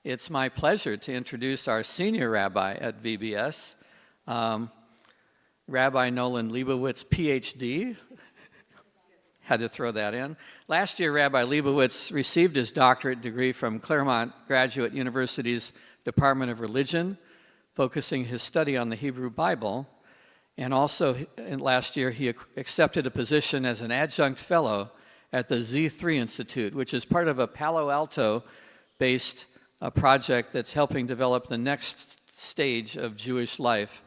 It's my pleasure to introduce our senior rabbi at VBS, Rabbi Nolan Lebovitz, PhD. Had to throw that in. Last year, Rabbi Lebovitz received his doctorate degree from Claremont Graduate University's Department of Religion, focusing his study on the Hebrew Bible. And also, last year, he accepted a position as an adjunct fellow at the Z3 Institute, which is part of a Palo Alto-based project that's helping develop the next stage of Jewish life.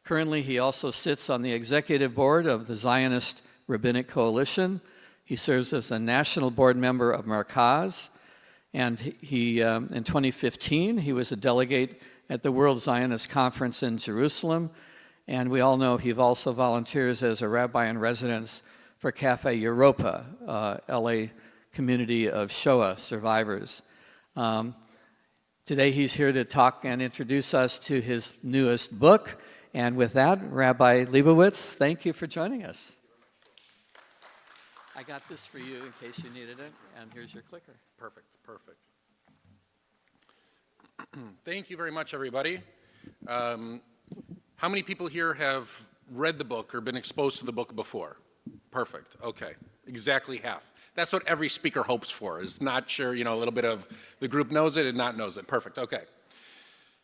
Currently, he also sits on the executive board of the Zionist Rabbinic Coalition. He serves as a national board member of Merkaz, and he, in 2015, he was a delegate at the World Zionist Conference in Jerusalem, and we all know he also volunteers as a rabbi in residence for Cafe Europa, LA community of Shoah survivors. Today he's here to talk and introduce us to his newest book, and with that, Rabbi Lebovitz, thank you for joining us. I got this for you in case you needed it, and here's your clicker. Perfect. Thank you very much, everybody. How many people here have read the book or been exposed to the book before? Perfect, okay, exactly half. That's what every speaker hopes for, is not sure, a little bit of the group knows it and not knows it. Perfect, okay.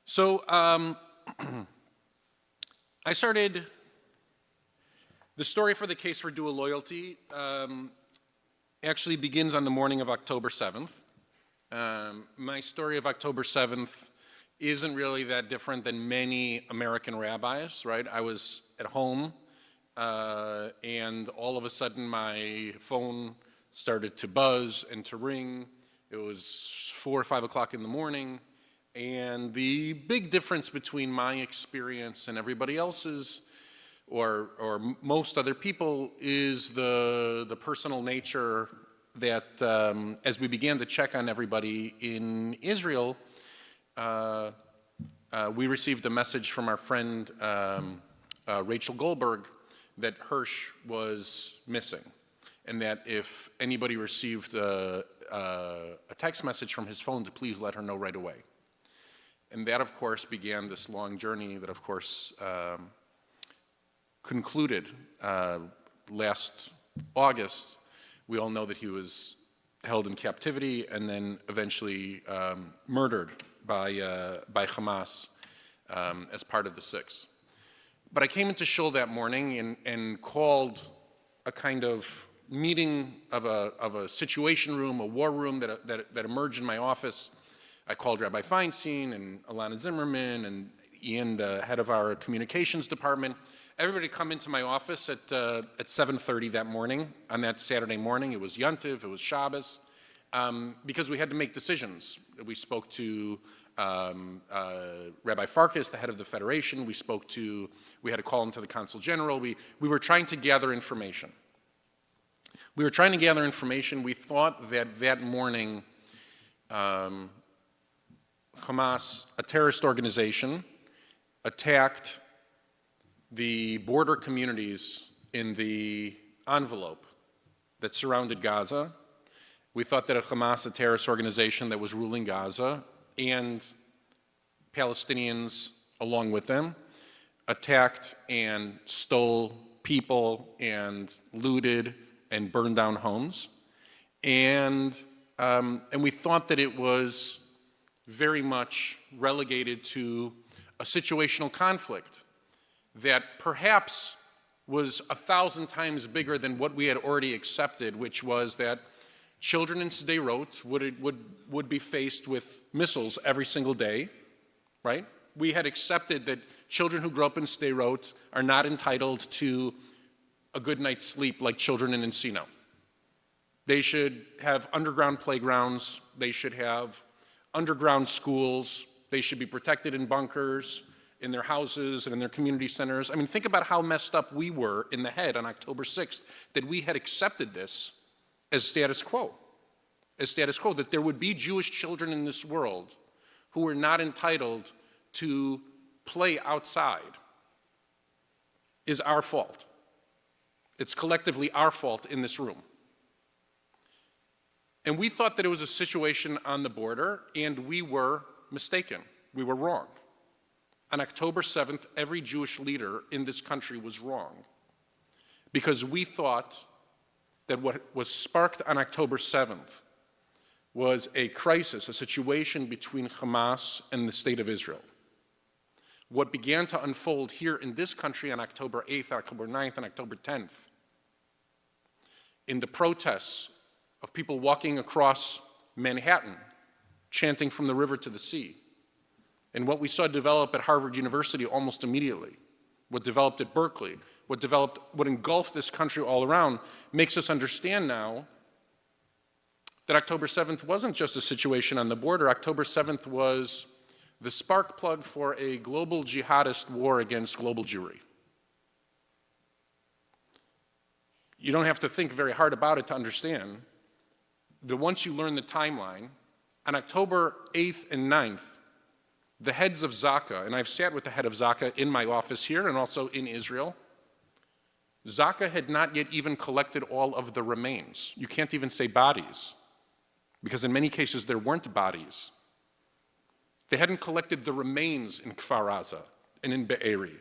So I started the story for the case for dual loyalty actually begins on the morning of October 7th. My story of October 7th isn't really that different than many American rabbis, right? I was at home and all of a sudden my phone started to buzz and to ring. It was 4 or 5 o'clock in the morning, and the big difference between my experience and everybody else's or most other people is the personal nature that as we began to check on everybody in Israel, we received a message from our friend Rachel Goldberg that Hirsch was missing, and that if anybody received a text message from his phone to please let her know right away. And that, of course, began this long journey that, of course, concluded last August. We all know that he was held in captivity and then eventually murdered by Hamas as part of the Six. But I came into Shul that morning and called a kind of meeting of a situation room, a war room that emerged in my office. I called Rabbi Feinstein and Alana Zimmerman and Ian, the head of our communications department. Everybody come into my office at 7:30 that morning. On that Saturday morning, it was Yontiv, it was Shabbos, because we had to make decisions. We spoke to Rabbi Farkas, the head of the Federation. We had to call him to the Consul General. We were trying to gather information. We thought that morning, Hamas, a terrorist organization, attacked the border communities in the envelope that surrounded Gaza. We thought that Hamas, a terrorist organization that was ruling Gaza, and Palestinians along with them, attacked and stole people and looted and burned down homes. And we thought that it was very much relegated to a situational conflict that perhaps was 1,000 times bigger than what we had already accepted, which was that children in Sderot would be faced with missiles every single day, right? We had accepted that children who grew up in Sderot are not entitled to a good night's sleep like children in Encino. They should have underground playgrounds, they should have underground schools, they should be protected in bunkers, in their houses and in their community centers. I mean, think about how messed up we were in the head on October 6th, that we had accepted this as status quo, that there would be Jewish children in this world who were not entitled to play outside is our fault. It's collectively our fault in this room. And we thought that it was a situation on the border, and we were mistaken. We were wrong. On October 7th, every Jewish leader in this country was wrong because we thought that what was sparked on October 7th was a crisis, a situation between Hamas and the State of Israel. What began to unfold here in this country on October 8th, October 9th, and October 10th, in the protests of people walking across Manhattan, chanting from the river to the sea, and what we saw develop at Harvard University almost immediately, what developed at Berkeley, what engulfed this country all around, makes us understand now that October 7th wasn't just a situation on the border. October 7th was the spark plug for a global jihadist war against global Jewry. You don't have to think very hard about it to understand that once you learn the timeline, on October 8th and 9th, the heads of Zaka, and I've sat with the head of Zaka in my office here and also in Israel, Zaka had not yet even collected all of the remains. You can't even say bodies, because in many cases there weren't bodies. They hadn't collected the remains in Kfar Aza and in Be'eri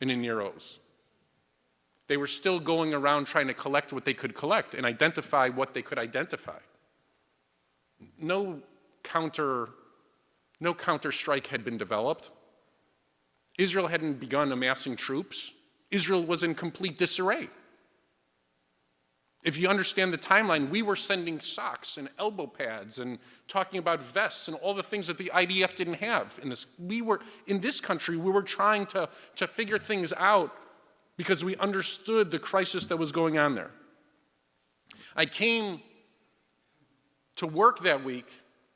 and in Nir Oz. They were still going around trying to collect what they could collect and identify what they could identify. No counter-strike had been developed. Israel hadn't begun amassing troops. Israel was in complete disarray. If you understand the timeline, we were sending socks and elbow pads and talking about vests and all the things that the IDF didn't have. In this country, we were trying to figure things out because we understood the crisis that was going on there. I came to work that week,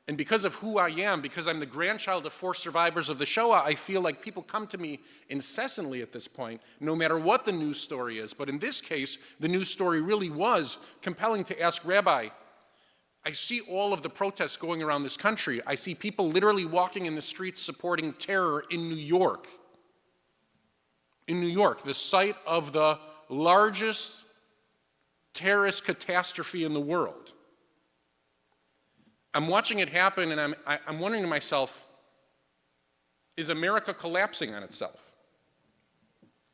and because of who I am, because I'm the grandchild of 4 survivors of the Shoah, I feel like people come to me incessantly at this point, no matter what the news story is. But in this case, the news story really was compelling to ask, Rabbi, I see all of the protests going around this country. I see people literally walking in the streets supporting terror in New York. In New York, the site of the largest terrorist catastrophe in the world. I'm watching it happen, and I'm wondering to myself, is America collapsing on itself?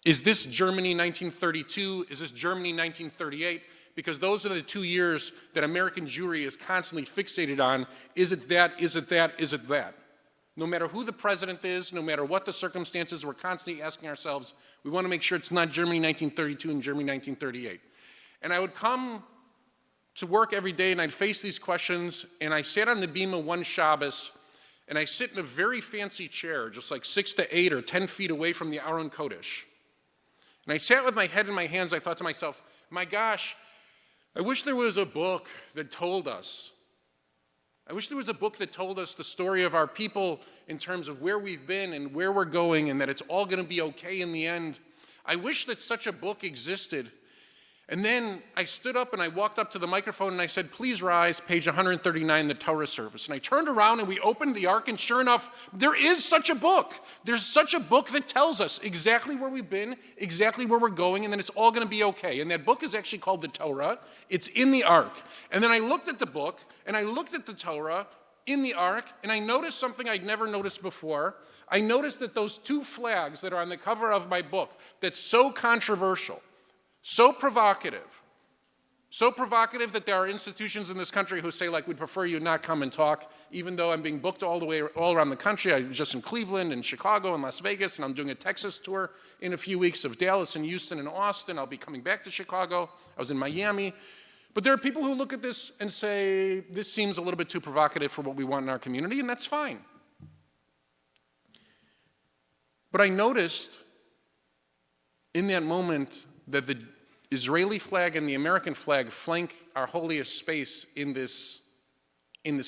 Is this Germany 1932? Is this Germany 1938? Because those are the 2 years that American Jewry is constantly fixated on. Is it that? Is it that? Is it that? No matter who the president is, no matter what the circumstances, we're constantly asking ourselves, we want to make sure it's not Germany 1932 and Germany 1938. And I would come to work every day and I'd face these questions, and I sat on the bima one Shabbos, and I sit in a very fancy chair, just like 6 to 8 or 10 feet away from the Aron Kodesh. And I sat with my head in my hands. I thought to myself, my gosh, I wish there was a book that told us. I wish there was a book that told us the story of our people in terms of where we've been and where we're going, and that it's all going to be okay in the end. I wish that such a book existed. And then I stood up and I walked up to the microphone and I said, please rise, page 139, the Torah service. And I turned around and we opened the ark, and sure enough, there is such a book. There's such a book that tells us exactly where we've been, exactly where we're going, and then it's all going to be okay. And that book is actually called the Torah. It's in the ark. And then I looked at the book and I looked at the Torah in the ark, and I noticed something I'd never noticed before. I noticed that those 2 flags that are on the cover of my book, that's so controversial, so provocative that there are institutions in this country who say, like, we'd prefer you not come and talk, even though I'm being booked all around the country. I was just in Cleveland and Chicago and Las Vegas, and I'm doing a Texas tour in a few weeks of Dallas and Houston and Austin. I'll be coming back to Chicago. I was in Miami. But there are people who look at this and say, this seems a little bit too provocative for what we want in our community, and that's fine. But I noticed in that moment that the Israeli flag and the American flag flank our holiest space in this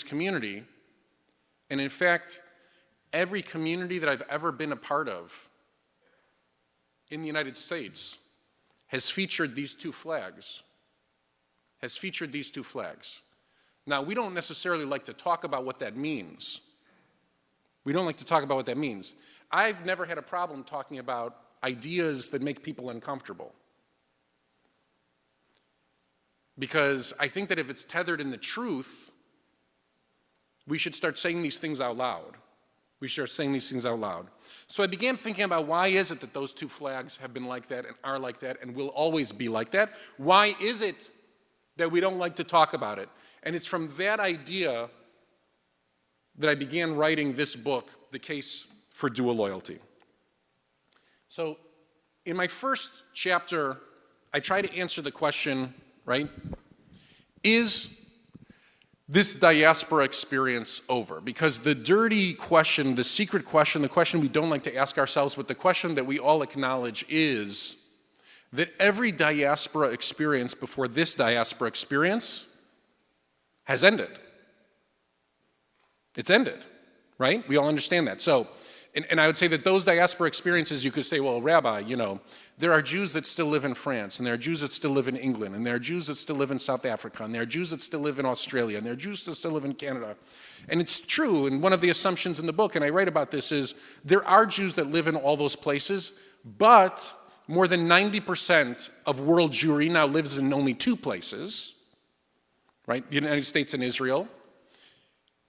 community. And in fact, every community that I've ever been a part of in the United States has featured these 2 flags. Now, we don't necessarily like to talk about what that means. I've never had a problem talking about ideas that make people uncomfortable. Because I think that if it's tethered in the truth, we should start saying these things out loud. We start saying these things out loud. So I began thinking about why is it that those two flags have been like that and are like that and will always be like that? Why is it that we don't like to talk about it? And it's from that idea that I began writing this book, The Case for Dual Loyalty. So in my first chapter, I try to answer the question, right? Is this diaspora experience over? Because the dirty question, the secret question, the question we don't like to ask ourselves, but the question that we all acknowledge is that every diaspora experience before this diaspora experience has ended. It's ended, right? We all understand that. So, and I would say that those diaspora experiences, you could say, well, Rabbi, there are Jews that still live in France, and there are Jews that still live in England, and there are Jews that still live in South Africa, and there are Jews that still live in Australia, and there are Jews that still live in Canada. And it's true, and one of the assumptions in the book, and I write about this, is there are Jews that live in all those places, but more than 90% of world Jewry now lives in only two places, right? The United States and Israel.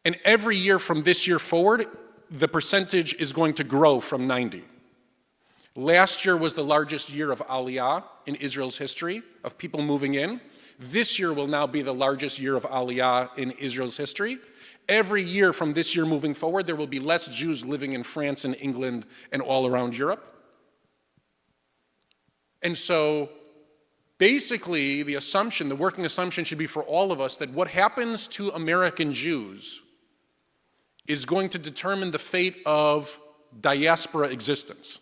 And every year from this year forward, the percentage is going to grow from 90. Last year was the largest year of Aliyah in Israel's history, of people moving in. This year will now be the largest year of Aliyah in Israel's history. Every year from this year moving forward, there will be less Jews living in France and England and all around Europe. And so basically the assumption, the working assumption should be for all of us that what happens to American Jews is going to determine the fate of diaspora existence.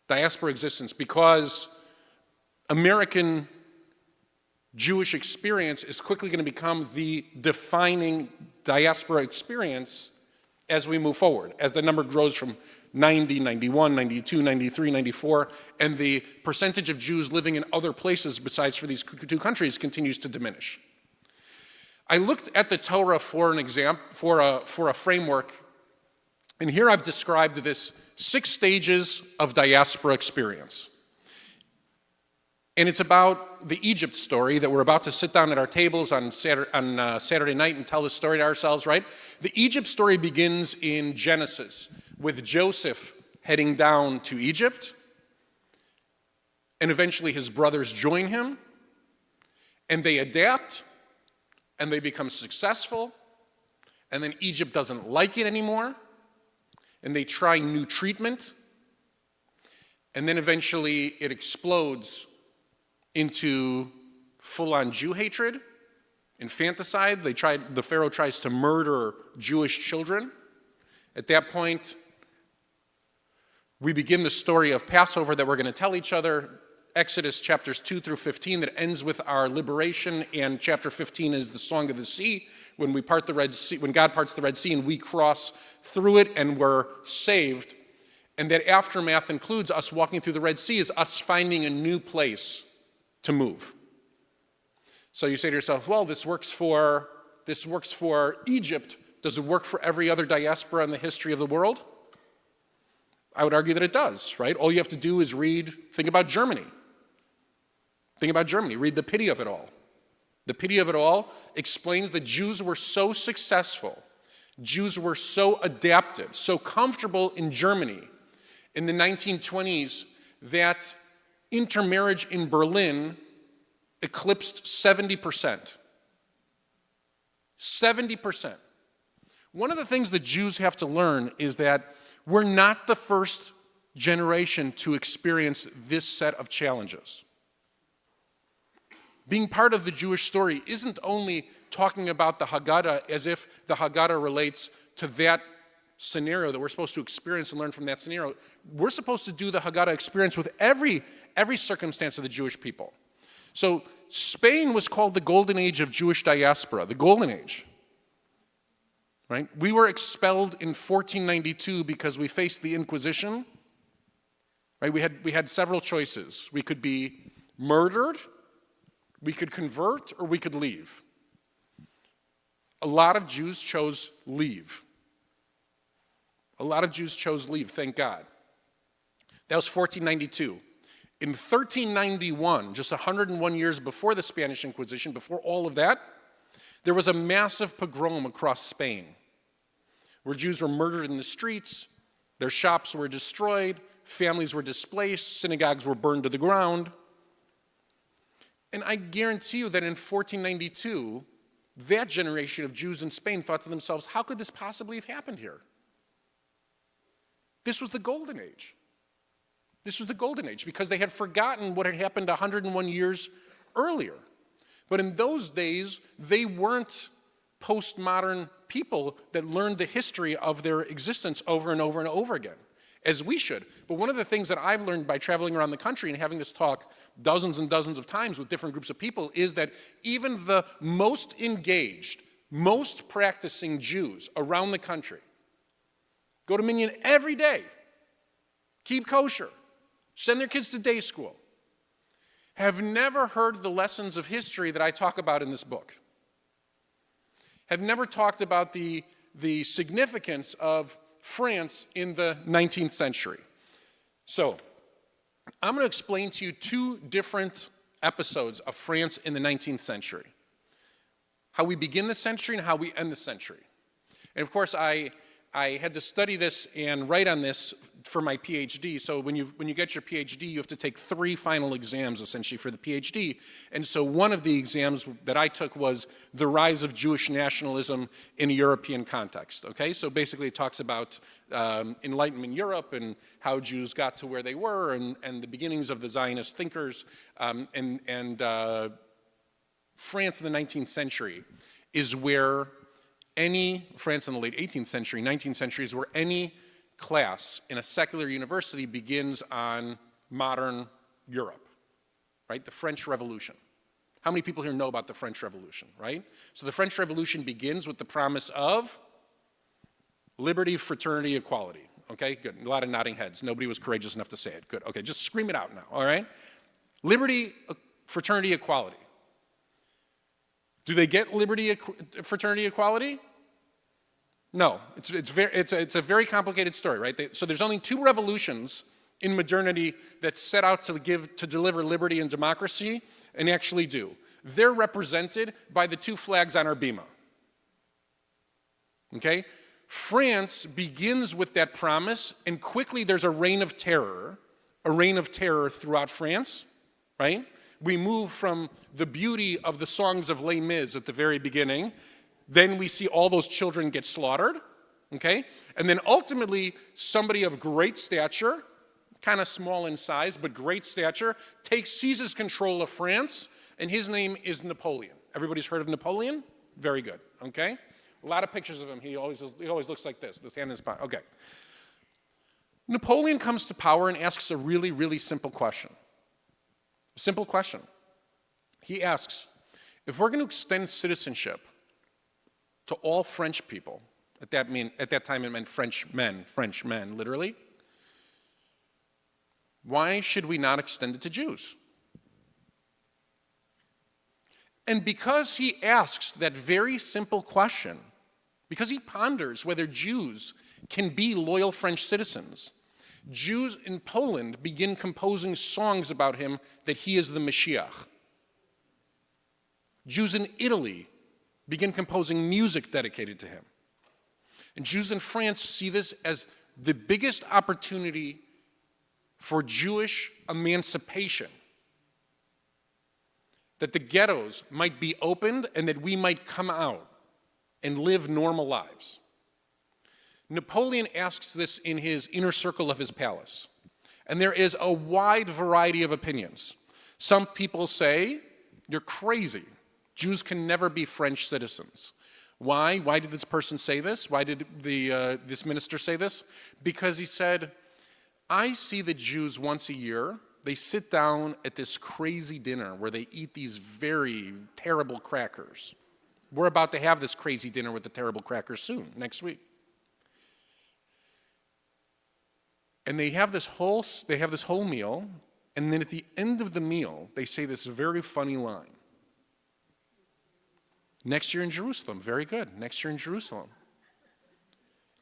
Diaspora existence, because American Jewish experience is quickly going to become the defining diaspora experience as we move forward, as the number grows from 90, 91, 92, 93, 94, and the percentage of Jews living in other places besides for these two countries continues to diminish. I looked at the Torah for an example, for a framework, and here I've described this 6 stages of diaspora experience. And it's about the Egypt story that we're about to sit down at our tables on Saturday night and tell the story to ourselves, right? The Egypt story begins in Genesis with Joseph heading down to Egypt, and eventually his brothers join him, and they adapt, and they become successful, and then Egypt doesn't like it anymore, and they try new treatment, and then eventually it explodes into full-on Jew hatred, infanticide. The Pharaoh tries to murder Jewish children. At that point, we begin the story of Passover that we're going to tell each other. Exodus chapters 2 through 15 that ends with our liberation, and chapter 15 is the Song of the Sea, when we part the Red Sea, when God parts the Red Sea and we cross through it and we're saved. And that aftermath includes us walking through the Red Sea, is us finding a new place to move. So you say to yourself, well, this works for Egypt. Does it work for every other diaspora in the history of the world? I would argue that it does, right? All you have to do is think about Germany. Think about Germany. Read The Pity of It All. The Pity of It All explains that Jews were so successful, Jews were so adapted, so comfortable in Germany in the 1920s that intermarriage in Berlin eclipsed 70%. 70%. One of the things that Jews have to learn is that we're not the first generation to experience this set of challenges. Being part of the Jewish story isn't only talking about the Haggadah as if the Haggadah relates to that scenario that we're supposed to experience and learn from that scenario. We're supposed to do the Haggadah experience with every circumstance of the Jewish people. So Spain was called the golden age of Jewish diaspora, the golden age. Right? We were expelled in 1492 because we faced the Inquisition. Right? We had several choices. We could be murdered, we could convert, or we could leave. A lot of Jews chose leave. A lot of Jews chose leave, thank God. That was 1492. In 1391, just 101 years before the Spanish Inquisition, before all of that, there was a massive pogrom across Spain where Jews were murdered in the streets, their shops were destroyed, families were displaced, synagogues were burned to the ground. And I guarantee you that in 1492, that generation of Jews in Spain thought to themselves, how could this possibly have happened here? This was the golden age. This was the golden age because they had forgotten what had happened 101 years earlier. But in those days, they weren't postmodern people that learned the history of their existence over and over and over again, as we should. But one of the things that I've learned by traveling around the country and having this talk dozens and dozens of times with different groups of people is that even the most engaged, most practicing Jews around the country go to Minyan every day, keep kosher, send their kids to day school, have never heard the lessons of history that I talk about in this book, have never talked about the significance of France in the 19th century. So, I'm going to explain to you two different episodes of France in the 19th century. How we begin the century and how we end the century. And of course, I had to study this and write on this for my PhD. So when you get your PhD, you have to take 3 final exams, essentially, for the PhD. And so one of the exams that I took was the rise of Jewish nationalism in a European context. Okay, so basically it talks about Enlightenment Europe and how Jews got to where they were and the beginnings of the Zionist thinkers. France in the 19th century is where France in the late 18th century, 19th century is where any class in a secular university begins on modern Europe, right? The French Revolution. How many people here know about the French Revolution, right? So the French Revolution begins with the promise of liberty, fraternity, equality. Okay, good. A lot of nodding heads. Nobody was courageous enough to say it. Good. Okay, just scream it out now, all right? Liberty, fraternity, equality. Do they get liberty, fraternity, equality? No, it's a very complicated story, right? So there's only 2 revolutions in modernity that set out to deliver liberty and democracy, and actually do. They're represented by the 2 flags on our bima. Okay, France begins with that promise, and quickly there's a reign of terror throughout France, right? We move from the beauty of the songs of Les Mis at the very beginning. Then we see all those children get slaughtered, okay? And then ultimately, somebody of great stature, kind of small in size, but great stature, seizes control of France, and his name is Napoleon. Everybody's heard of Napoleon? Very good, okay? A lot of pictures of him. He always looks like this hand in his pocket. Okay. Napoleon comes to power and asks a really, really simple question. A simple question. He asks, if we're going to extend citizenship to all French people, at that time it meant French men, literally, why should we not extend it to Jews? And because he asks that very simple question, because he ponders whether Jews can be loyal French citizens, Jews in Poland begin composing songs about him that he is the Mashiach. Jews in Italy begin composing music dedicated to him. And Jews in France see this as the biggest opportunity for Jewish emancipation, that the ghettos might be opened and that we might come out and live normal lives. Napoleon asks this in his inner circle of his palace, and there is a wide variety of opinions. Some people say, you're crazy. Jews can never be French citizens. Why? Why did this person say this? Why did this minister say this? Because he said, I see the Jews once a year, they sit down at this crazy dinner where they eat these very terrible crackers. We're about to have this crazy dinner with the terrible crackers soon, next week. And they have this whole meal, and then at the end of the meal, they say this very funny line. Next year in Jerusalem, very good, next year in Jerusalem.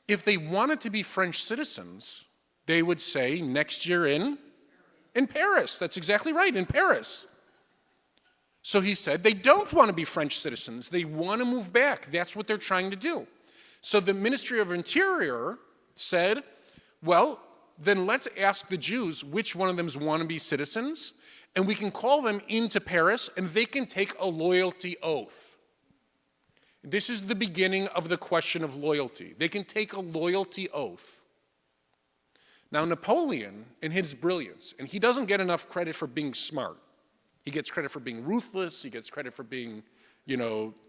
If they wanted to be French citizens, they would say next year in Paris. That's exactly right, in Paris. So he said they don't want to be French citizens. They want to move back. That's what they're trying to do. So the Ministry of Interior said, well, then let's ask the Jews which one of them is wannabe citizens, and we can call them into Paris, and they can take a loyalty oath. This is the beginning of the question of loyalty. They can take a loyalty oath. Now, Napoleon, in his brilliance, and he doesn't get enough credit for being smart. He gets credit for being ruthless. He gets credit for being,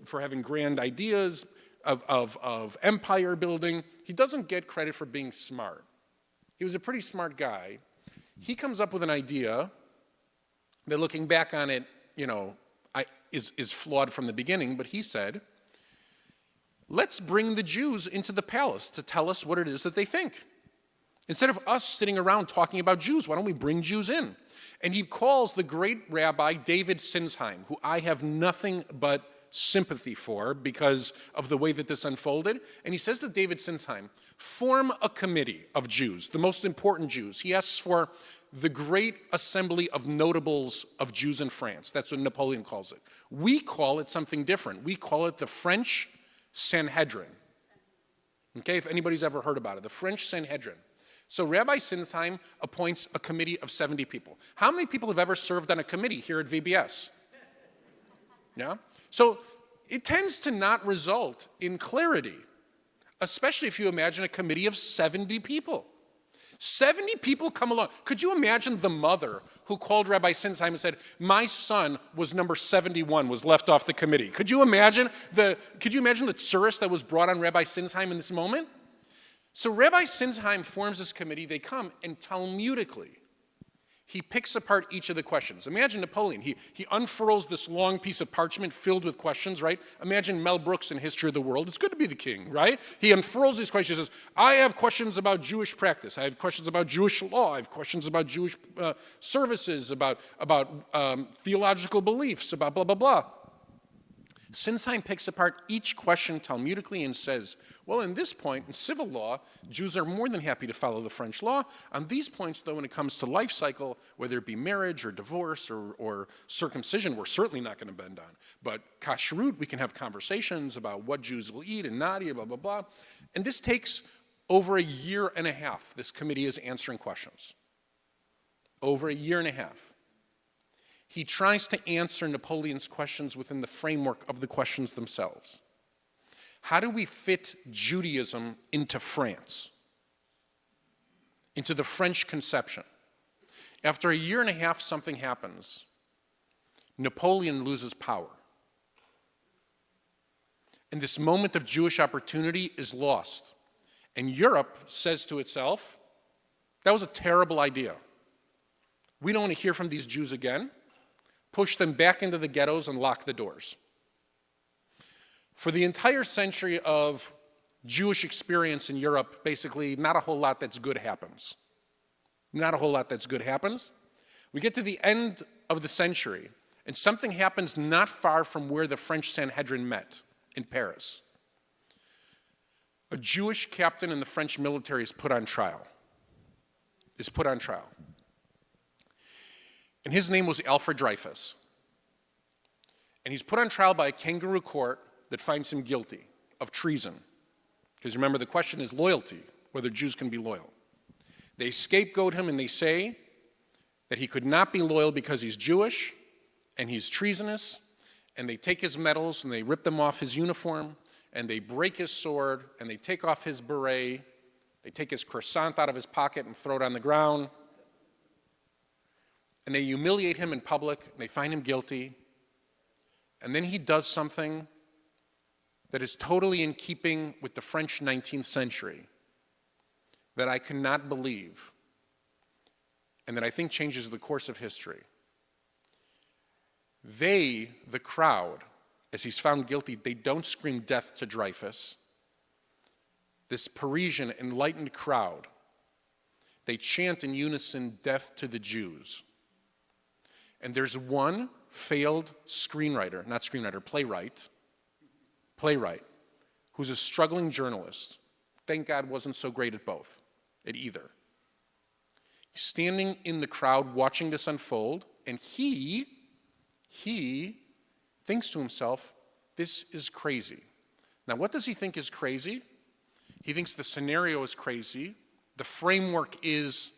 for having grand ideas of empire building. He doesn't get credit for being smart. He was a pretty smart guy. He comes up with an idea that, looking back on it, is flawed from the beginning, but he said, let's bring the Jews into the palace to tell us what it is that they think. Instead of us sitting around talking about Jews, why don't we bring Jews in? And he calls the great rabbi David Sinsheim, who I have nothing but sympathy for because of the way that this unfolded. And he says to David Sinsheim, form a committee of Jews, the most important Jews. He asks for the great assembly of notables of Jews in France. That's what Napoleon calls it. We call it something different. We call it the French Sanhedrin. Okay, if anybody's ever heard about it, the French Sanhedrin. So Rabbi Sinsheim appoints a committee of 70 people. How many people have ever served on a committee here at VBS? Yeah? So it tends to not result in clarity, especially if you imagine a committee of 70 people. 70 people come along. Could you imagine the mother who called Rabbi Sinsheim and said, my son was number 71, was left off the committee? Could you imagine the tsuris that was brought on Rabbi Sinsheim in this moment? So Rabbi Sinsheim forms this committee. They come, and Talmudically, he picks apart each of the questions. Imagine Napoleon. He unfurls this long piece of parchment filled with questions, right? Imagine Mel Brooks in History of the World. It's good to be the king, right? He unfurls these questions. He says, I have questions about Jewish practice. I have questions about Jewish law. I have questions about Jewish services, about theological beliefs, about blah, blah, blah. Sinsheim picks apart each question Talmudically and says, well, in this point, in civil law, Jews are more than happy to follow the French law. On these points, though, when it comes to life cycle, whether it be marriage or divorce or circumcision, we're certainly not going to bend on. But kashrut, we can have conversations about what Jews will eat and not eat, blah, blah, blah. And this takes over a year and a half. This committee is answering questions. Over a year and a half. He tries to answer Napoleon's questions within the framework of the questions themselves. How do we fit Judaism into France? Into the French conception? After a year and a half, something happens. Napoleon loses power. And this moment of Jewish opportunity is lost. And Europe says to itself, that was a terrible idea. We don't want to hear from these Jews again. Push them back into the ghettos and lock the doors. For the entire century of Jewish experience in Europe, basically not a whole lot that's good happens. Not a whole lot that's good happens. We get to the end of the century, and something happens not far from where the French Sanhedrin met, in Paris. A Jewish captain in the French military is put on trial. And his name was Alfred Dreyfus. And he's put on trial by a kangaroo court that finds him guilty of treason. Because remember, the question is loyalty, whether Jews can be loyal. They scapegoat him and they say that he could not be loyal because he's Jewish and he's treasonous. And they take his medals and they rip them off his uniform and they break his sword and they take off his beret. They take his croissant out of his pocket and throw it on the ground. And they humiliate him in public, and they find him guilty. And then he does something that is totally in keeping with the French 19th century that I cannot believe, and that I think changes the course of history. They, the crowd, as he's found guilty, they don't scream death to Dreyfus. This Parisian enlightened crowd, they chant in unison, death to the Jews. And there's one failed playwright, who's a struggling journalist. Thank God wasn't so great at either. He's standing in the crowd watching this unfold, and he thinks to himself, this is crazy. Now, what does he think is crazy? He thinks the scenario is crazy. The framework is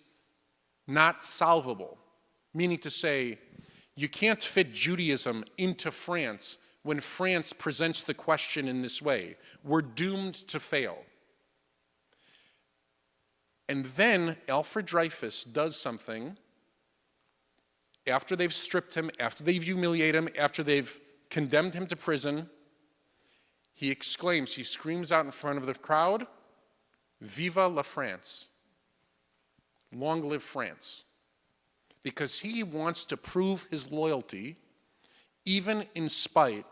not solvable, meaning to say, you can't fit Judaism into France when France presents the question in this way. We're doomed to fail. And then Alfred Dreyfus does something after they've stripped him, after they've humiliated him, after they've condemned him to prison. He exclaims, he screams out in front of the crowd, "Viva la France!" Long live France. Because he wants to prove his loyalty even in spite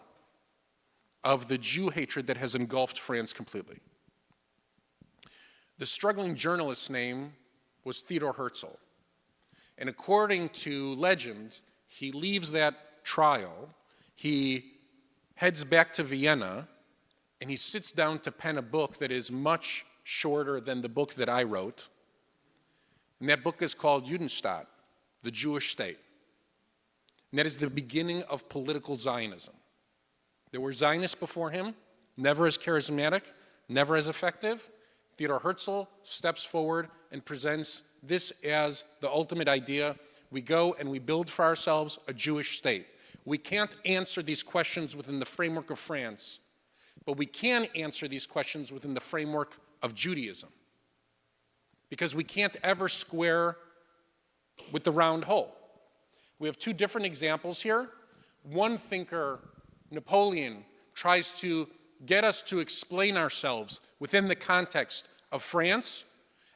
of the Jew hatred that has engulfed France completely. The struggling journalist's name was Theodor Herzl. And according to legend, he leaves that trial, he heads back to Vienna, and he sits down to pen a book that is much shorter than the book that I wrote. And that book is called Judenstaat, the Jewish state. And that is the beginning of political Zionism. There were Zionists before him, never as charismatic, never as effective. Theodor Herzl steps forward and presents this as the ultimate idea. We go and we build for ourselves a Jewish state. We can't answer these questions within the framework of France, but we can answer these questions within the framework of Judaism. Because we can't ever square with the round hole. We have two different examples here. One thinker, Napoleon, tries to get us to explain ourselves within the context of France,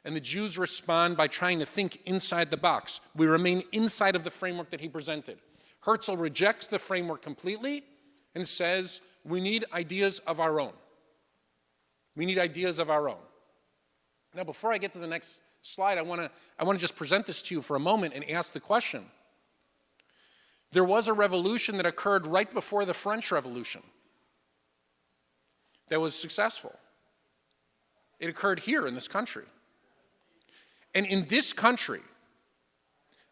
and the Jews respond by trying to think inside the box. We remain inside of the framework that he presented. Herzl rejects the framework completely and says, we need ideas of our own. We need ideas of our own. Now, before I get to the next slide, I want to just present this to you for a moment and ask the question. There was a revolution that occurred right before the French Revolution that was successful. It occurred here in this country. And in this country,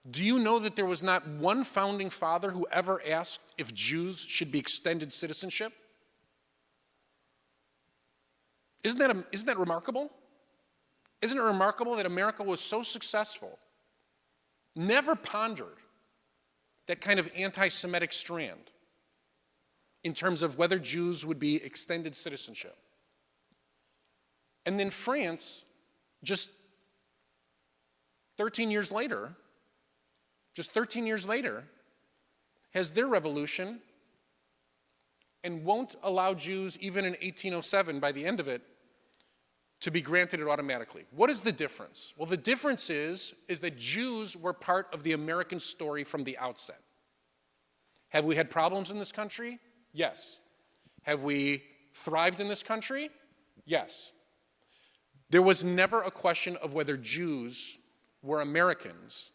do you know that there was not one founding father who ever asked if Jews should be extended citizenship? Isn't that remarkable? Isn't it remarkable that America was so successful, never pondered that kind of anti-Semitic strand in terms of whether Jews would be extended citizenship? And then France, just 13 years later, has their revolution and won't allow Jews, even in 1807, by the end of it, to be granted it automatically. What is the difference? Well, the difference is that Jews were part of the American story from the outset. Have we had problems in this country? Yes. Have we thrived in this country? Yes. There was never a question of whether Jews were Americans,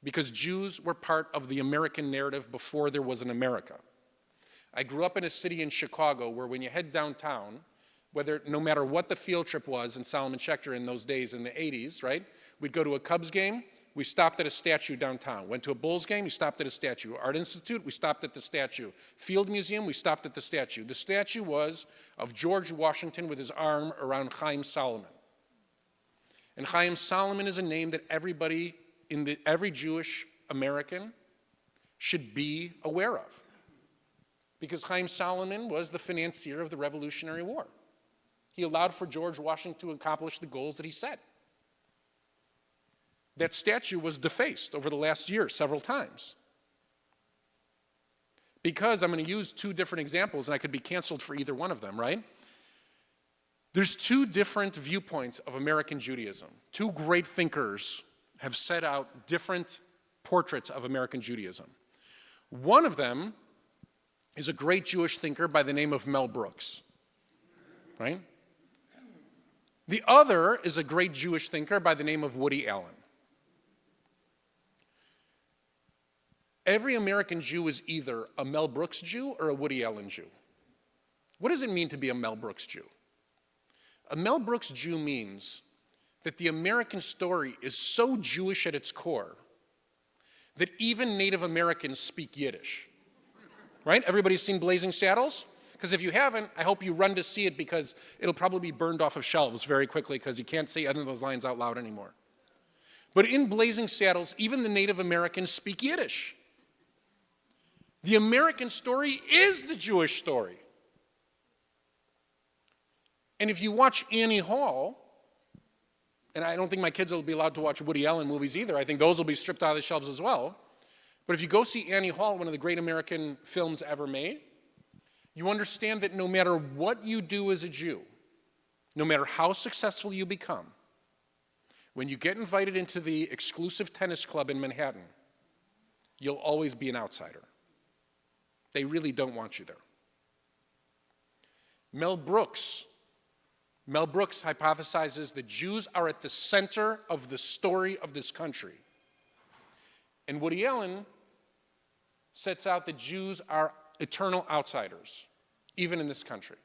because Jews were part of the American narrative before there was an America. I grew up in a city in Chicago where when you head downtown, no matter what the field trip was in Solomon Schechter in those days in the 80s, right? We'd go to a Cubs game, we stopped at a statue downtown. Went to a Bulls game, we stopped at a statue. Art Institute, we stopped at the statue. Field Museum, we stopped at the statue. The statue was of George Washington with his arm around Chaim Solomon. And Chaim Solomon is a name that every Jewish American should be aware of. Because Chaim Solomon was the financier of the Revolutionary War. He allowed for George Washington to accomplish the goals that he set. That statue was defaced over the last year several times. Because I'm going to use two different examples, and I could be canceled for either one of them, right? There's two different viewpoints of American Judaism. Two great thinkers have set out different portraits of American Judaism. One of them is a great Jewish thinker by the name of Mel Brooks, right? The other is a great Jewish thinker by the name of Woody Allen. Every American Jew is either a Mel Brooks Jew or a Woody Allen Jew. What does it mean to be a Mel Brooks Jew? A Mel Brooks Jew means that the American story is so Jewish at its core that even Native Americans speak Yiddish. Right? Everybody's seen Blazing Saddles? Because if you haven't, I hope you run to see it because it'll probably be burned off of shelves very quickly because you can't say any of those lines out loud anymore. But in Blazing Saddles, even the Native Americans speak Yiddish. The American story is the Jewish story. And if you watch Annie Hall, and I don't think my kids will be allowed to watch Woody Allen movies either. I think those will be stripped out of the shelves as well. But if you go see Annie Hall, one of the great American films ever made, you understand that no matter what you do as a Jew, no matter how successful you become, when you get invited into the exclusive tennis club in Manhattan, you'll always be an outsider. They really don't want you there. Mel Brooks hypothesizes that Jews are at the center of the story of this country. And Woody Allen sets out that Jews are eternal outsiders, even in this country.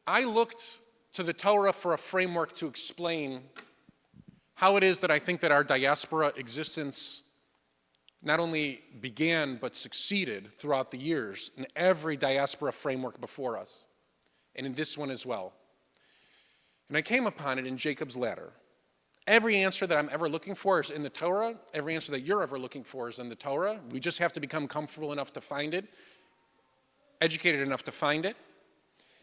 I looked to the Torah for a framework to explain how it is that I think that our diaspora existence not only began but succeeded throughout the years in every diaspora framework before us, and in this one as well. And I came upon it in Jacob's ladder. Every answer that I'm ever looking for is in the Torah. Every answer that you're ever looking for is in the Torah. We just have to become comfortable enough to find it, educated enough to find it.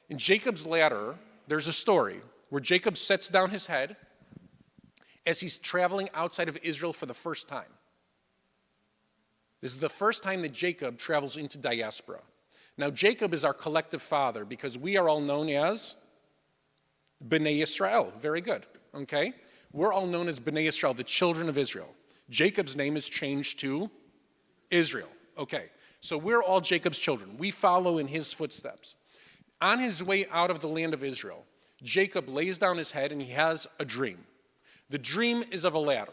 In Jacob's ladder, there's a story where Jacob sets down his head as he's traveling outside of Israel for the first time. This is the first time that Jacob travels into diaspora. Now, Jacob is our collective father because we are all known as Bnei Yisrael. Very good, okay? We're all known as Bnei Yisrael, the children of Israel. Jacob's name is changed to Israel. Okay, so we're all Jacob's children. We follow in his footsteps. On his way out of the land of Israel, Jacob lays down his head and he has a dream. The dream is of a ladder.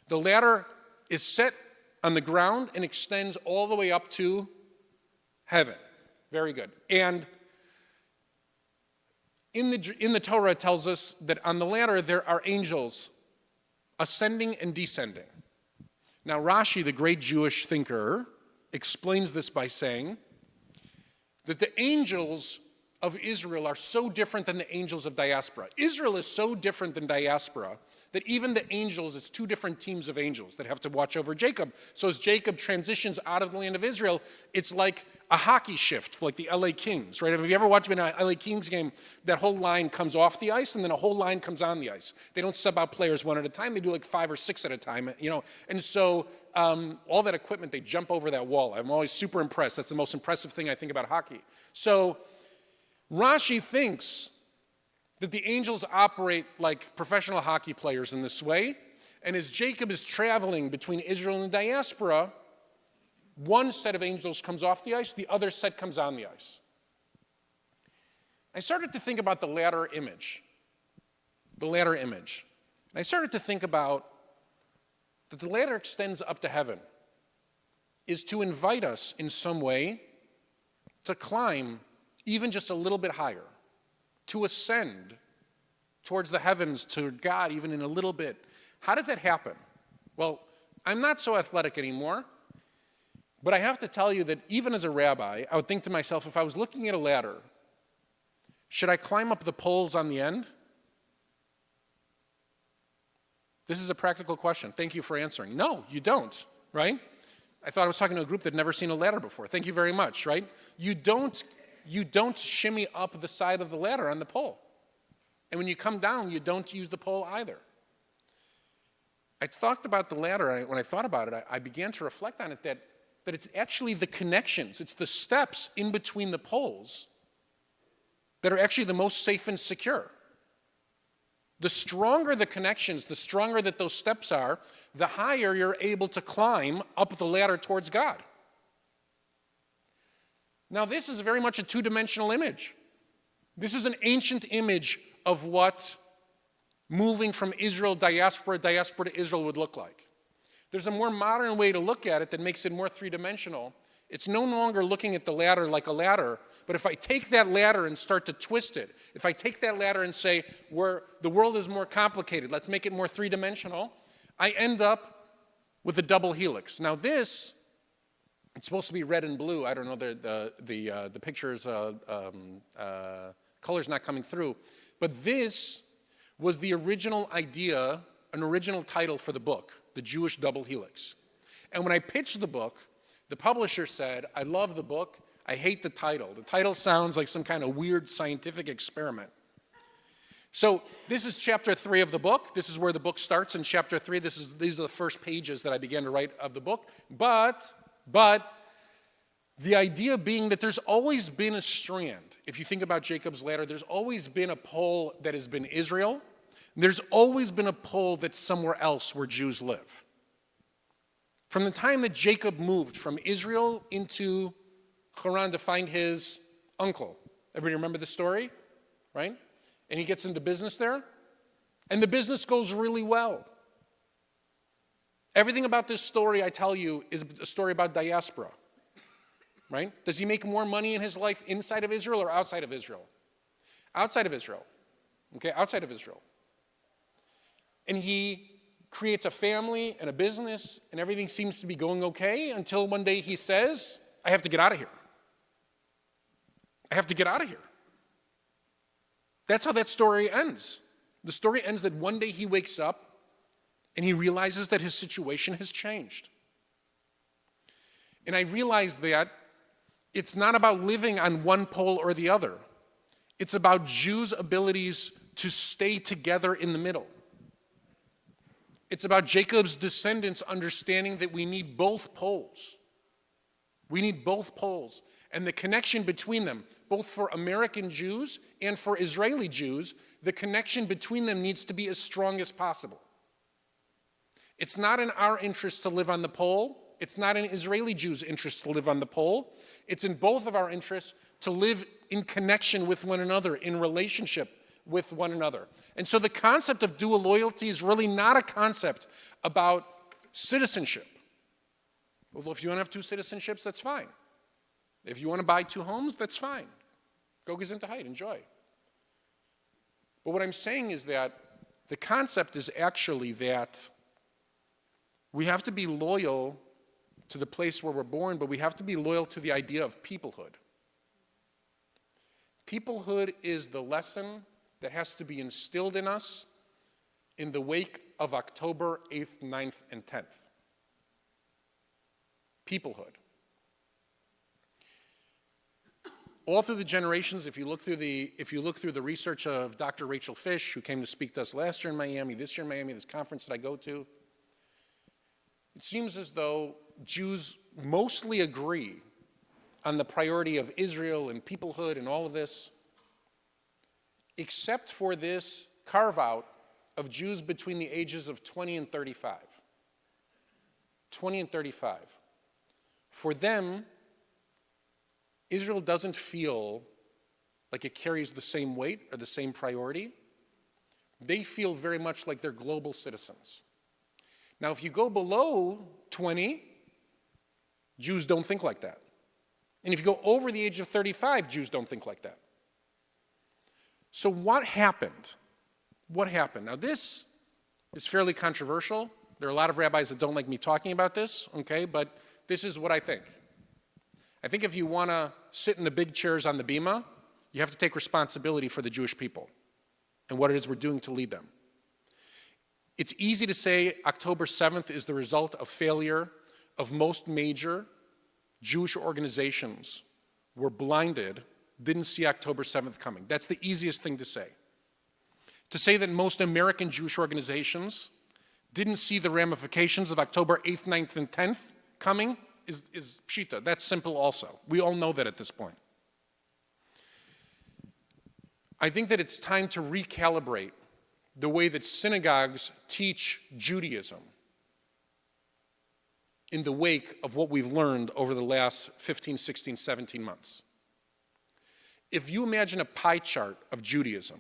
The ladder is set on the ground and extends all the way up to heaven. Very good. And in the Torah, it tells us that on the ladder there are angels ascending and descending. Now, Rashi, the great Jewish thinker, explains this by saying that the angels of Israel are so different than the angels of diaspora. Israel is so different than diaspora that even the angels, it's two different teams of angels that have to watch over Jacob. So as Jacob transitions out of the land of Israel, it's like a hockey shift, like the LA Kings, right? Have you ever watched an LA Kings game? That whole line comes off the ice and then a whole line comes on the ice. They don't sub out players one at a time. They do like 5 or 6 at a time, you know. And so all that equipment, they jump over that wall. I'm always super impressed. That's the most impressive thing I think about hockey. So Rashi thinks that the angels operate like professional hockey players in this way. And as Jacob is traveling between Israel and diaspora, one set of angels comes off the ice, the other set comes on the ice. I started to think about the ladder image. The ladder image. And I started to think about that the ladder extends up to heaven is to invite us in some way to climb even just a little bit higher, to ascend towards the heavens, to God, even in a little bit. How does that happen? Well, I'm not so athletic anymore, but I have to tell you that even as a rabbi, I would think to myself, if I was looking at a ladder, should I climb up the poles on the end? This is a practical question. Thank you for answering. No, you don't, right? I thought I was talking to a group that had never seen a ladder before. Thank you very much, right? You don't shimmy up the side of the ladder on the pole. And when you come down, you don't use the pole either. I talked about the ladder, when I thought about it, I began to reflect on it that it's actually the connections, it's the steps in between the poles that are actually the most safe and secure. The stronger the connections, the stronger that those steps are, the higher you're able to climb up the ladder towards God. Now, this is very much a two-dimensional image. This is an ancient image of what moving from diaspora to Israel would look like. There's a more modern way to look at it that makes it more three-dimensional. It's no longer looking at the ladder like a ladder, but if I take that ladder and start to twist it, if I take that ladder and say, the world is more complicated, let's make it more three-dimensional, I end up with a double helix. Now this It's supposed to be red and blue. I don't know, the picture's color's not coming through. But this was the original idea, an original title for the book, The Jewish Double Helix. And when I pitched the book, the publisher said, I love the book, I hate the title. The title sounds like some kind of weird scientific experiment. So this is chapter 3 of the book. This is where the book starts in chapter 3. These are the first pages that I began to write of the book. But the idea being that there's always been a strand. If you think about Jacob's ladder, there's always been a pole that has been Israel. There's always been a pole that's somewhere else where Jews live. From the time that Jacob moved from Israel into Haran to find his uncle. Everybody remember the story? Right? And he gets into business there. And the business goes really well. Everything about this story, I tell you, is a story about diaspora. Right? Does he make more money in his life inside of Israel or outside of Israel? Outside of Israel. Okay, outside of Israel. And he creates a family and a business, and everything seems to be going okay until one day he says, I have to get out of here. I have to get out of here. That's how that story ends. The story ends that one day he wakes up and he realizes that his situation has changed. And I realized that it's not about living on one pole or the other. It's about Jews' abilities to stay together in the middle. It's about Jacob's descendants understanding that we need both poles. We need both poles. And the connection between them, both for American Jews and for Israeli Jews, the connection between them needs to be as strong as possible. It's not in our interest to live on the pole. It's not in Israeli Jews' interest to live on the pole. It's in both of our interests to live in connection with one another, in relationship with one another. And so the concept of dual loyalty is really not a concept about citizenship. Well, if you want to have 2 citizenships, that's fine. If you want to buy 2 homes, that's fine. Go gesundheit, enjoy. But what I'm saying is that the concept is actually that we have to be loyal to the place where we're born, but we have to be loyal to the idea of peoplehood. Peoplehood is the lesson that has to be instilled in us in the wake of October 8th, 9th, and 10th. Peoplehood. All through the generations, if you look through the research of Dr. Rachel Fish, who came to speak to us last year in Miami, this year in Miami, this conference that I go to, it seems as though Jews mostly agree on the priority of Israel and peoplehood and all of this, except for this carve-out of Jews between the ages of 20 and 35. 20 and 35. For them, Israel doesn't feel like it carries the same weight or the same priority. They feel very much like they're global citizens. Now, if you go below 20, Jews don't think like that. And if you go over the age of 35, Jews don't think like that. So what happened? What happened? Now, this is fairly controversial. There are a lot of rabbis that don't like me talking about this, okay? But this is what I think. I think if you want to sit in the big chairs on the bima, you have to take responsibility for the Jewish people and what it is we're doing to lead them. It's easy to say October 7th is the result of failure of most major Jewish organizations were blinded, didn't see October 7th coming. That's the easiest thing to say. To say that most American Jewish organizations didn't see the ramifications of October 8th, 9th, and 10th coming is pshita. That's simple also. We all know that at this point. I think that it's time to recalibrate the way that synagogues teach Judaism in the wake of what we've learned over the last 15, 16, 17 months. If you imagine a pie chart of Judaism,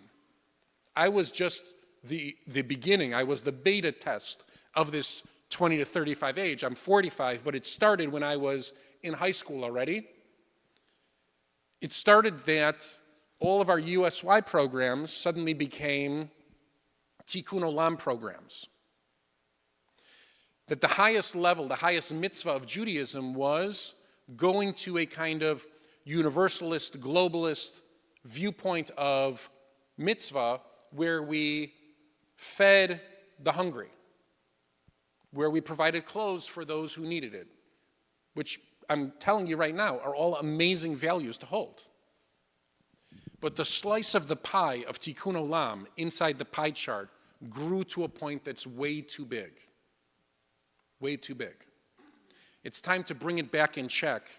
I was just the beginning, I was the beta test of this 20 to 35 age. I'm 45, but it started when I was in high school already. It started that all of our USY programs suddenly became Tikkun Olam programs. That the highest level, the highest mitzvah of Judaism was going to a kind of universalist, globalist viewpoint of mitzvah where we fed the hungry, where we provided clothes for those who needed it, which I'm telling you right now are all amazing values to hold. But the slice of the pie of Tikkun Olam inside the pie chart grew to a point that's way too big. Way too big. It's time to bring it back in check,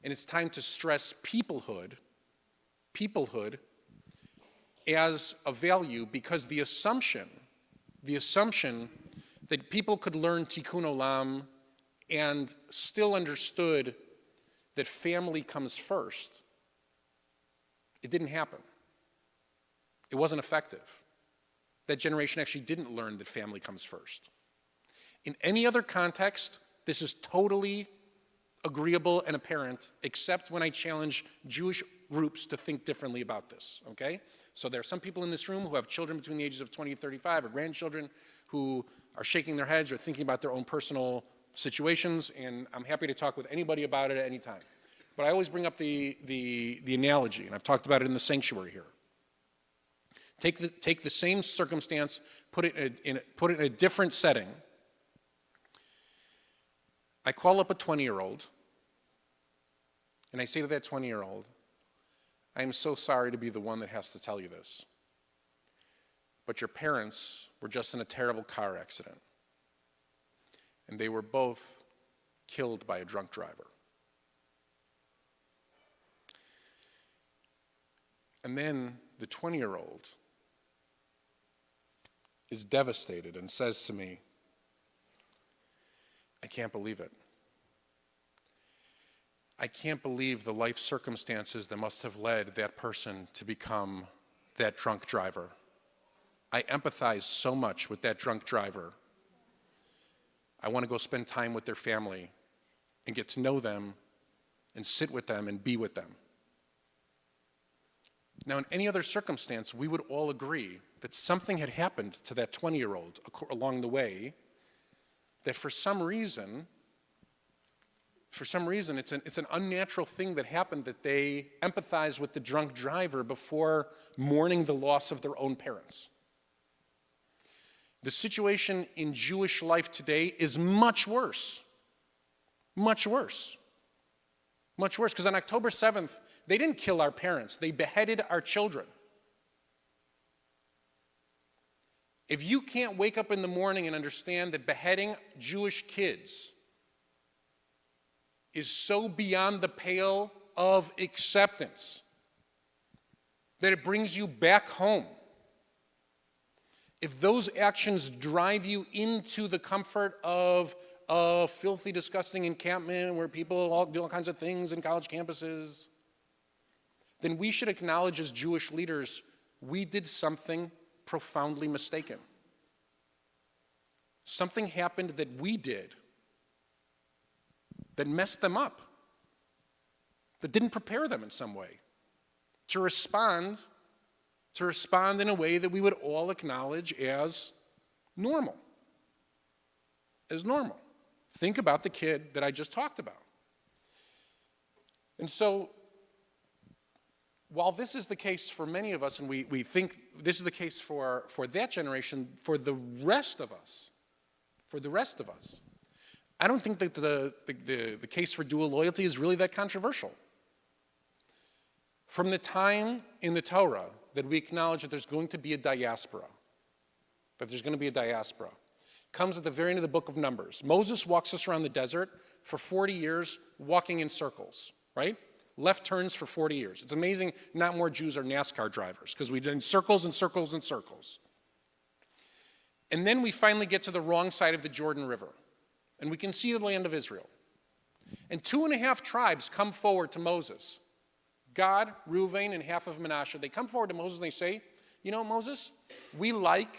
and it's time to stress peoplehood as a value, because the assumption that people could learn Tikkun Olam and still understood that family comes first, it didn't happen. It wasn't effective. That generation actually didn't learn that family comes first. In any other context, this is totally agreeable and apparent, except when I challenge Jewish groups to think differently about this, okay? So there are some people in this room who have children between the ages of 20 and 35 or grandchildren who are shaking their heads or thinking about their own personal situations, and I'm happy to talk with anybody about it at any time. But I always bring up the analogy, and I've talked about it in the sanctuary here. Take the same circumstance, put it in a different setting. I call up a 20-year-old, and I say to that 20-year-old, I am so sorry to be the one that has to tell you this, but your parents were just in a terrible car accident, and they were both killed by a drunk driver. And then the 20-year-old is devastated and says to me, I can't believe it. I can't believe the life circumstances that must have led that person to become that drunk driver. I empathize so much with that drunk driver. I want to go spend time with their family and get to know them and sit with them and be with them. Now, in any other circumstance, we would all agree that something had happened to that 20-year-old along the way, that for some reason, it's an unnatural thing that happened, that they empathize with the drunk driver before mourning the loss of their own parents. The situation in Jewish life today is much worse. Much worse. Much worse, because on October 7th, they didn't kill our parents, they beheaded our children. If you can't wake up in the morning and understand that beheading Jewish kids is so beyond the pale of acceptance that it brings you back home, if those actions drive you into the comfort of a filthy, disgusting encampment where people all do all kinds of things in college campuses, then we should acknowledge as Jewish leaders, we did something profoundly mistaken. Something happened that we did that messed them up, that didn't prepare them in some way to respond in a way that we would all acknowledge as normal. As normal. Think about the kid that I just talked about. And so, while this is the case for many of us, and we think this is the case for that generation, for the rest of us, I don't think that the case for dual loyalty is really that controversial. From the time in the Torah that we acknowledge that there's going to be a diaspora, comes at the very end of the book of Numbers. Moses walks us around the desert for 40 years, walking in circles, right? Left turns for 40 years. It's amazing not more Jews are NASCAR drivers, because we did circles and circles and circles. And then we finally get to the wrong side of the Jordan River, and we can see the land of Israel. And 2.5 tribes come forward to Moses. Gad, Reuven, and half of Manasseh. They come forward to Moses and they say, you know, Moses, we like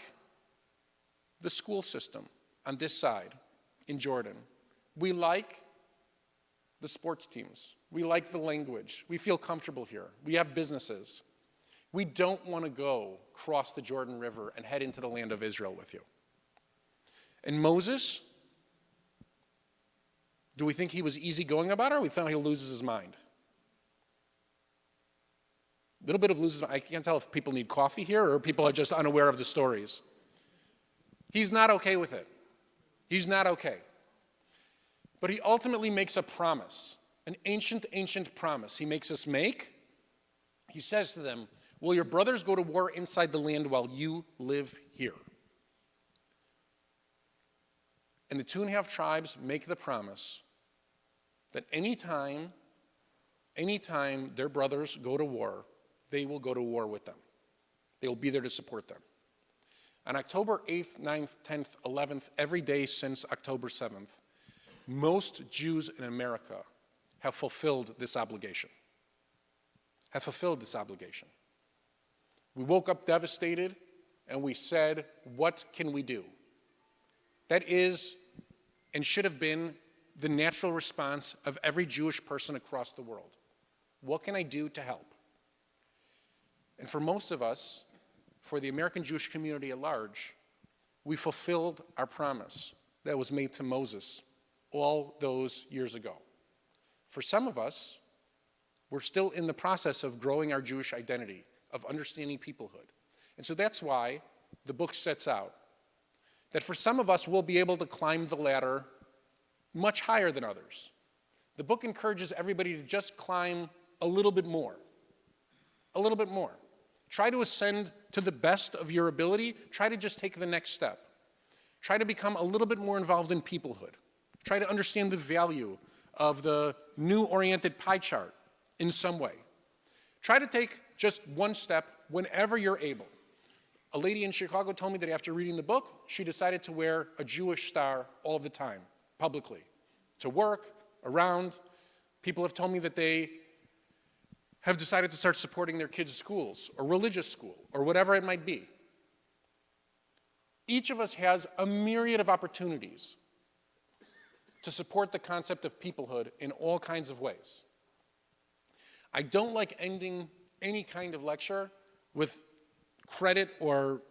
the school system on this side in Jordan. We like the sports teams. We like the language. We feel comfortable here. We have businesses. We don't want to go cross the Jordan River and head into the land of Israel with you. And Moses Do we think he was easygoing about it, or we thought he'll lose his mind? A little bit of loses. I can't tell if people need coffee here or people are just unaware of the stories. He's not okay with it. He's not okay. But he ultimately makes a promise, an ancient, ancient promise he makes us make. He says to them, will your brothers go to war inside the land while you live here? And the 2.5 tribes make the promise that anytime their brothers go to war, they will go to war with them. They will be there to support them. On October 8th, 9th, 10th, 11th, every day since October 7th, most Jews in America have fulfilled this obligation. We woke up devastated and we said, what can we do? That is and should have been the natural response of every Jewish person across the world. What can I do to help? And for most of us, for the American Jewish community at large, we fulfilled our promise that was made to Moses all those years ago. For some of us, we're still in the process of growing our Jewish identity, of understanding peoplehood. And so that's why the book sets out that for some of us, we'll be able to climb the ladder much higher than others. The book encourages everybody to just climb a little bit more. A little bit more. Try to ascend to the best of your ability. Try to just take the next step. Try to become a little bit more involved in peoplehood. Try to understand the value of the new oriented pie chart in some way. Try to take just one step whenever you're able. A lady in Chicago told me that after reading the book, she decided to wear a Jewish star all the time, publicly, to work, around. People have told me that they have decided to start supporting their kids' schools or religious school or whatever it might be. Each of us has a myriad of opportunities to support the concept of peoplehood in all kinds of ways. I don't like ending any kind of lecture with credit or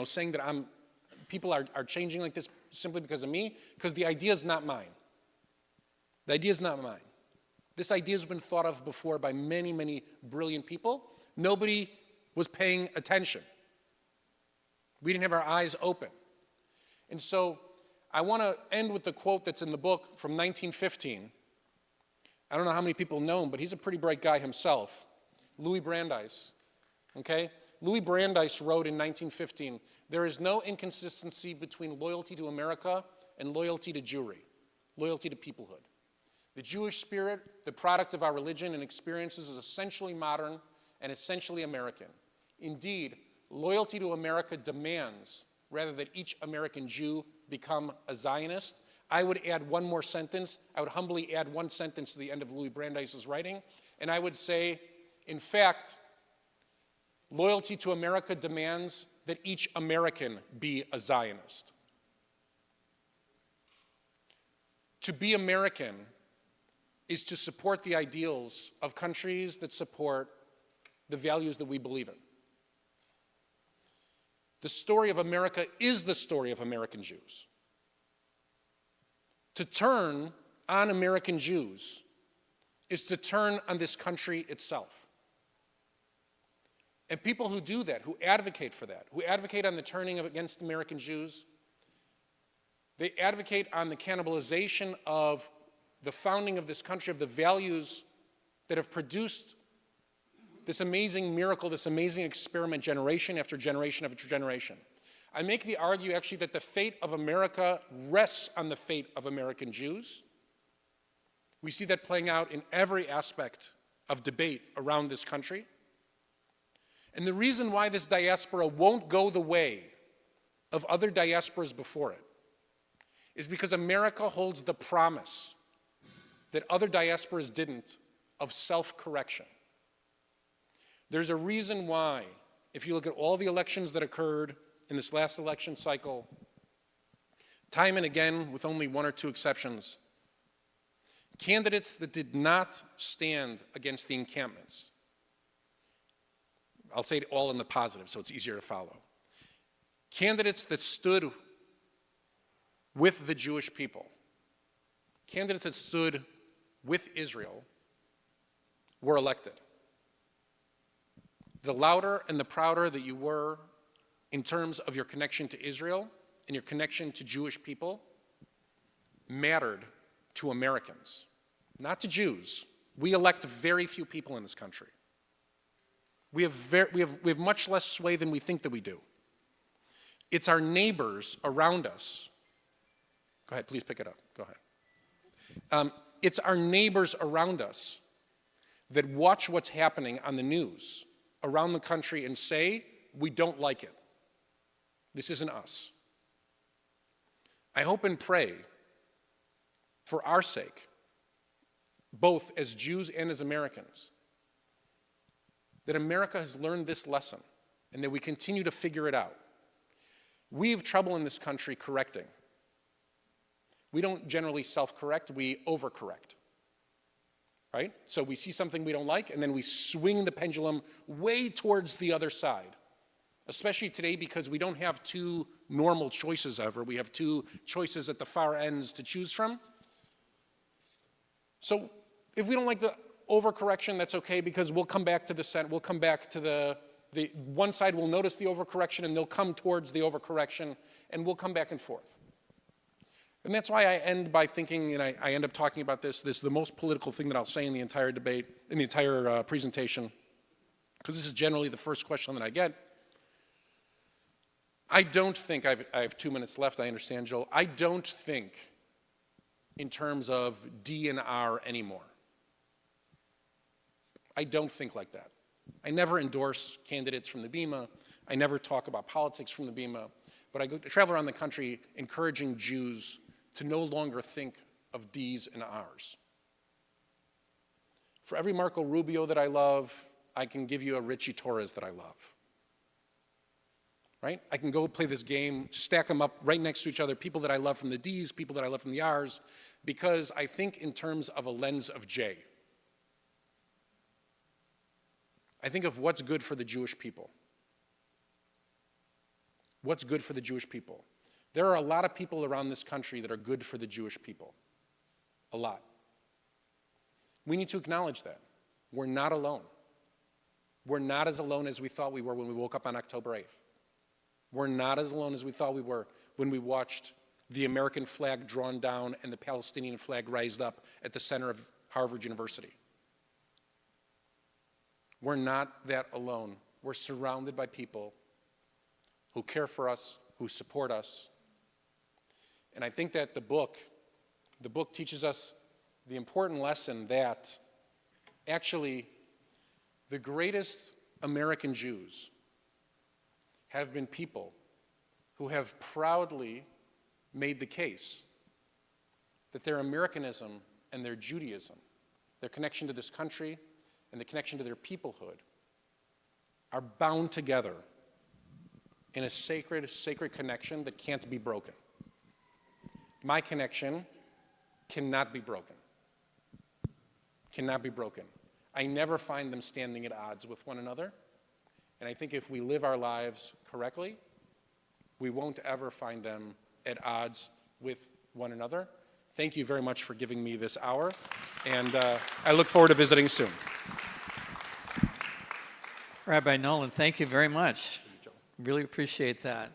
saying that people are changing like this simply because of me, because the idea is not mine. The idea is not mine. This idea has been thought of before by many, many brilliant people. Nobody was paying attention. We didn't have our eyes open. And so I want to end with the quote that's in the book from 1915. I don't know how many people know him, but he's a pretty bright guy himself. Louis Brandeis. Okay? Louis Brandeis wrote in 1915, there is no inconsistency between loyalty to America and loyalty to Jewry, loyalty to peoplehood. The Jewish spirit, the product of our religion and experiences, is essentially modern and essentially American. Indeed, loyalty to America demands, rather that each American Jew become a Zionist. I would add one more sentence. I would humbly add one sentence to the end of Louis Brandeis' writing, and I would say, in fact, loyalty to America demands that each American be a Zionist. To be American is to support the ideals of countries that support the values that we believe in. The story of America is the story of American Jews. To turn on American Jews is to turn on this country itself. And people who do that, who advocate for that, who advocate on the turning against American Jews, they advocate on the cannibalization of the founding of this country, of the values that have produced this amazing miracle, this amazing experiment, generation after generation after generation. I make the argument, actually, that the fate of America rests on the fate of American Jews. We see that playing out in every aspect of debate around this country. And the reason why this diaspora won't go the way of other diasporas before it is because America holds the promise that other diasporas didn't of self-correction. There's a reason why, if you look at all the elections that occurred in this last election cycle, time and again, with only one or two exceptions, candidates that did not stand against the encampments, I'll say it all in the positive so it's easier to follow, candidates that stood with the Jewish people candidates that stood with Israel were elected. The louder and the prouder that you were in terms of your connection to Israel and your connection to Jewish people mattered to Americans, not to Jews. We elect very few people in this country. We have much less sway than we think that we do. It's our neighbors around us. Go ahead, please pick it up. Go ahead. It's our neighbors around us that watch what's happening on the news around the country and say, we don't like it. This isn't us. I hope and pray for our sake, both as Jews and as Americans, that America has learned this lesson and that we continue to figure it out. We have trouble in this country correcting. We don't generally self-correct, we overcorrect. Right? So we see something we don't like, and then we swing the pendulum way towards the other side. Especially today, because we don't have two normal choices ever. We have two choices at the far ends to choose from. So if we don't like the overcorrection, that's okay, because we'll come back to the center. We'll come back to the one side will notice the overcorrection, and they'll come towards the overcorrection, and we'll come back and forth. And that's why I end by thinking, and I end up talking about this is the most political thing that I'll say in the entire debate, in the entire presentation, because this is generally the first question that I get. I don't think, I have 2 minutes left, I understand, Joel. I don't think in terms of D and R anymore. I don't think like that. I never endorse candidates from the Bema. I never talk about politics from the Bema. But I travel around the country encouraging Jews to no longer think of D's and R's. For every Marco Rubio that I love, I can give you a Richie Torres that I love. Right? I can go play this game, stack them up right next to each other, people that I love from the D's, people that I love from the R's, because I think in terms of a lens of J. I think of what's good for the Jewish people. What's good for the Jewish people? There are a lot of people around this country that are good for the Jewish people. A lot. We need to acknowledge that. We're not alone. We're not as alone as we thought we were when we woke up on October 8th. We're not as alone as we thought we were when we watched the American flag drawn down and the Palestinian flag raised up at the center of Harvard University. We're not that alone. We're surrounded by people who care for us, who support us. And I think that the book teaches us the important lesson that actually the greatest American Jews have been people who have proudly made the case that their Americanism and their Judaism, their connection to this country and the connection to their peoplehood, are bound together in a sacred connection that can't be broken. My connection cannot be broken. Cannot be broken. I never find them standing at odds with one another. And I think if we live our lives correctly, we won't ever find them at odds with one another. Thank you very much for giving me this hour, and I look forward to visiting soon. Rabbi Nolan, thank you very much. Really appreciate that.